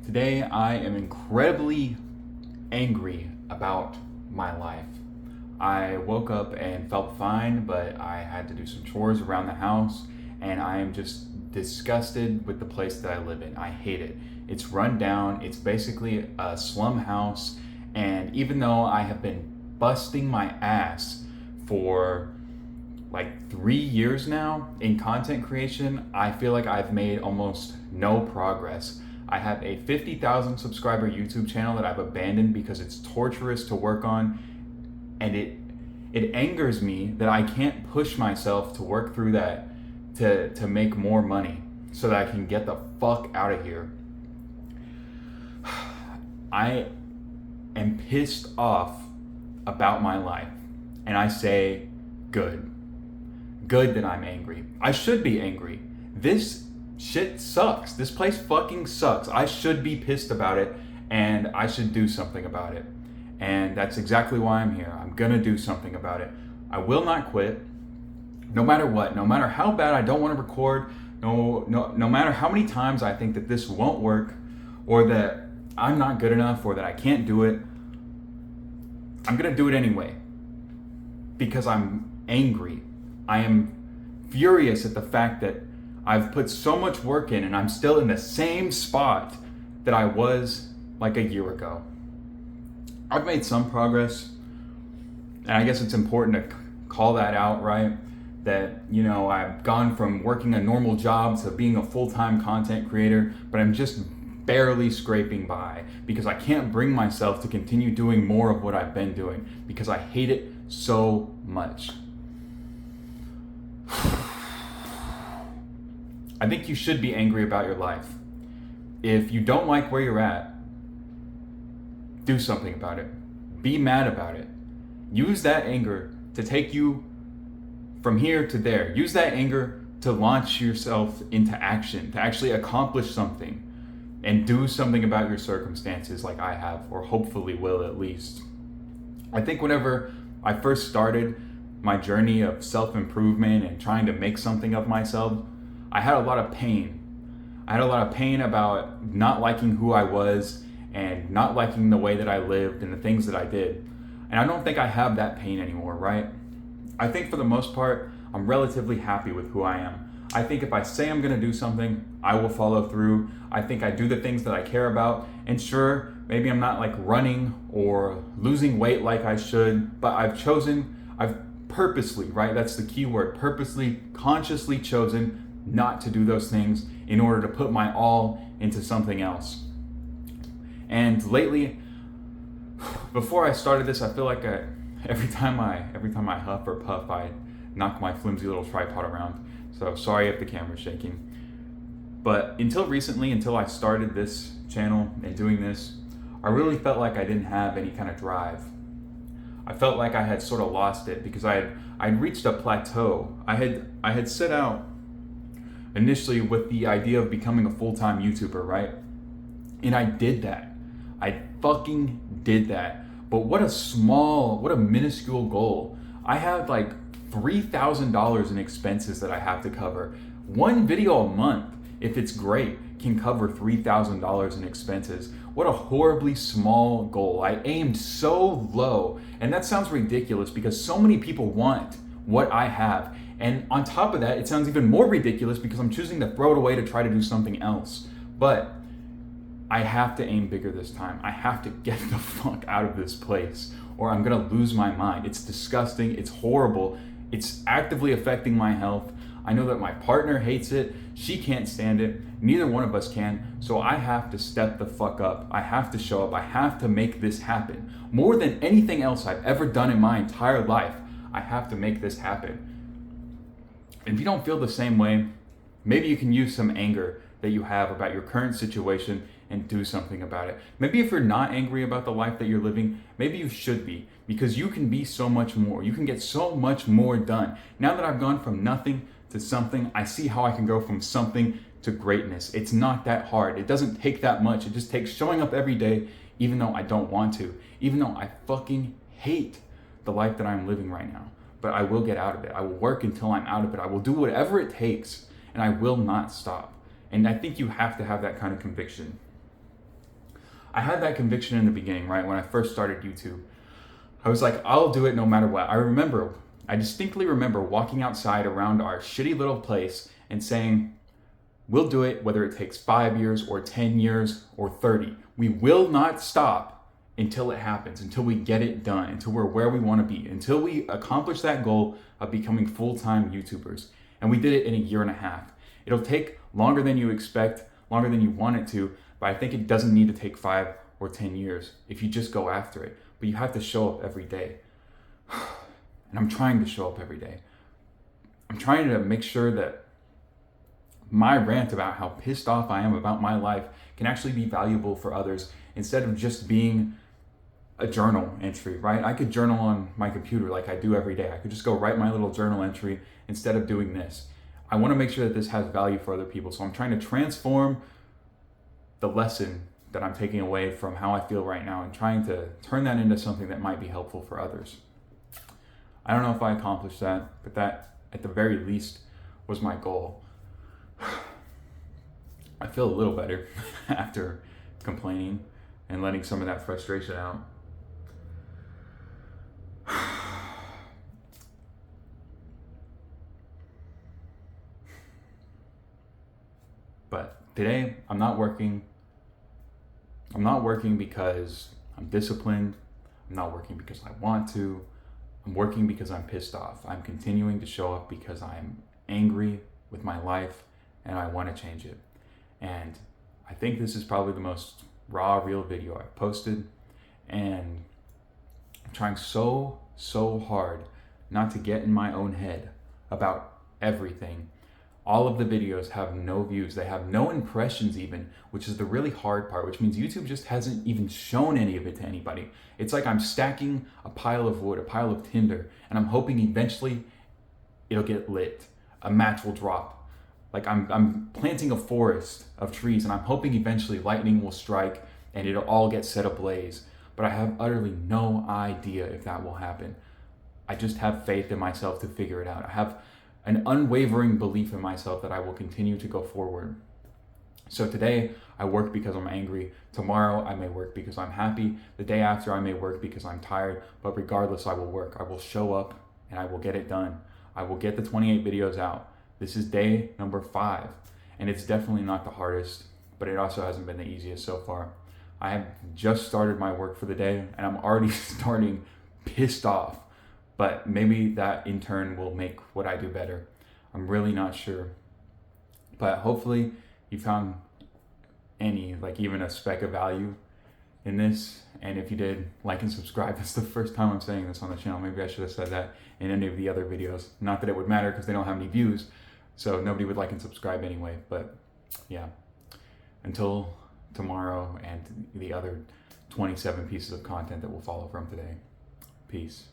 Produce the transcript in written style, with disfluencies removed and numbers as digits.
Today, I am incredibly angry about my life. I woke up and felt fine, but I had to do some chores around the house, and I am just disgusted with the place that I live in. I hate it. It's run down, it's basically a slum house, and even though I have been busting my ass for like 3 years now in content creation, I feel like I've made almost no progress. I have a 50,000 subscriber YouTube channel that I've abandoned because it's torturous to work on, and it angers me that I can't push myself to work through that to make more money so that I can get the fuck out of here. I am pissed off about my life, and I say good. Good that I'm angry. I should be angry. This shit sucks. This place fucking sucks. I should be pissed about it, and I should do something about it. And that's exactly why I'm here. I'm gonna do something about it. I will not quit, no matter what. No matter how bad I don't want to record. No matter how many times I think that this won't work, or that I'm not good enough, or that I can't do it. I'm gonna do it anyway because I'm angry. I am furious at the fact that I've put so much work in and I'm still in the same spot that I was like a year ago. I've made some progress, and I guess it's important to call that out, right? That, I've gone from working a normal job to being a full-time content creator, but I'm just barely scraping by because I can't bring myself to continue doing more of what I've been doing because I hate it so much. I think you should be angry about your life. If you don't like where you're at, do something about it. Be mad about it. Use that anger to take you from here to there. Use that anger to launch yourself into action, to actually accomplish something and do something about your circumstances like I have, or hopefully will at least. I think whenever I first started my journey of self-improvement and trying to make something of myself, I had a lot of pain. I had a lot of pain about not liking who I was and not liking the way that I lived and the things that I did. And I don't think I have that pain anymore, right? I think for the most part, I'm relatively happy with who I am. I think if I say I'm gonna do something, I will follow through. I think I do the things that I care about. And sure, maybe I'm not like running or losing weight like I should, but I've purposely, right? That's the key word, purposely, consciously chosen not to do those things in order to put my all into something else. And lately, before I started this, I feel like every time I huff or puff, I knock my flimsy little tripod around. So sorry if the camera's shaking. But until I started this channel and doing this, I really felt like I didn't have any kind of drive. I felt like I had sort of lost it because I'd reached a plateau. I had set out initially with the idea of becoming a full-time YouTuber, right? And I did that. I fucking did that. But what a minuscule goal. I have like $3,000 in expenses that I have to cover. One video a month, if it's great, can cover $3,000 in expenses. What a horribly small goal. I aimed so low. And that sounds ridiculous because so many people want what I have. And on top of that, it sounds even more ridiculous because I'm choosing to throw it away to try to do something else. But I have to aim bigger this time. I have to get the fuck out of this place or I'm gonna lose my mind. It's disgusting, it's horrible, it's actively affecting my health. I know that my partner hates it, she can't stand it, neither one of us can, so I have to step the fuck up. I have to show up, I have to make this happen. More than anything else I've ever done in my entire life, I have to make this happen. And if you don't feel the same way, maybe you can use some anger that you have about your current situation and do something about it. Maybe if you're not angry about the life that you're living, maybe you should be, because you can be so much more. You can get so much more done. Now that I've gone from nothing to something, I see how I can go from something to greatness. It's not that hard. It doesn't take that much. It just takes showing up every day, even though I don't want to, even though I fucking hate the life that I'm living right now. But I will get out of it. I will work until I'm out of it. I will do whatever it takes, and I will not stop. And I think you have to have that kind of conviction. I had that conviction in the beginning, right? When I first started YouTube, I was like, I'll do it no matter what. I distinctly remember walking outside around our shitty little place and saying, we'll do it whether it takes 5 years or 10 years or 30. We will not stop until it happens, until we get it done, until we're where we want to be, until we accomplish that goal of becoming full-time YouTubers. And we did it in a year and a half. It'll take longer than you expect, longer than you want it to, but I think it doesn't need to take 5 or 10 years if you just go after it. But you have to show up every day. And I'm trying to show up every day. I'm trying to make sure that my rant about how pissed off I am about my life can actually be valuable for others instead of just being a journal entry, right? I could journal on my computer like I do every day. I could just go write my little journal entry instead of doing this. I want to make sure that this has value for other people. So I'm trying to transform the lesson that I'm taking away from how I feel right now and trying to turn that into something that might be helpful for others. I don't know if I accomplished that, but that at the very least was my goal. I feel a little better after complaining and letting some of that frustration out. But today, I'm not working. I'm not working because I'm disciplined. I'm not working because I want to. I'm working because I'm pissed off. I'm continuing to show up because I'm angry with my life and I want to change it. And I think this is probably the most raw, real video I've posted. And I'm trying so hard not to get in my own head about everything. All of the videos have no views. They have no impressions even, which is the really hard part, which means YouTube just hasn't even shown any of it to anybody. It's like I'm stacking a pile of wood, a pile of tinder, and I'm hoping eventually it'll get lit. A match will drop. Like I'm planting a forest of trees and I'm hoping eventually lightning will strike and it'll all get set ablaze. But I have utterly no idea if that will happen. I just have faith in myself to figure it out. I have an unwavering belief in myself that I will continue to go forward. So today I work because I'm angry. Tomorrow I may work because I'm happy. The day after I may work because I'm tired. But regardless, I will work. I will show up and I will get it done. I will get the 28 videos out. This is day number 5. And it's definitely not the hardest, but it also hasn't been the easiest so far. I have just started my work for the day and I'm already starting pissed off. But maybe that in turn will make what I do better. I'm really not sure. But hopefully you found any, like even a speck of value in this. And if you did, like and subscribe. That's the first time I'm saying this on the channel. Maybe I should have said that in any of the other videos. Not that it would matter because they don't have any views. So nobody would like and subscribe anyway. But yeah, until tomorrow and the other 27 pieces of content that will follow from today. Peace.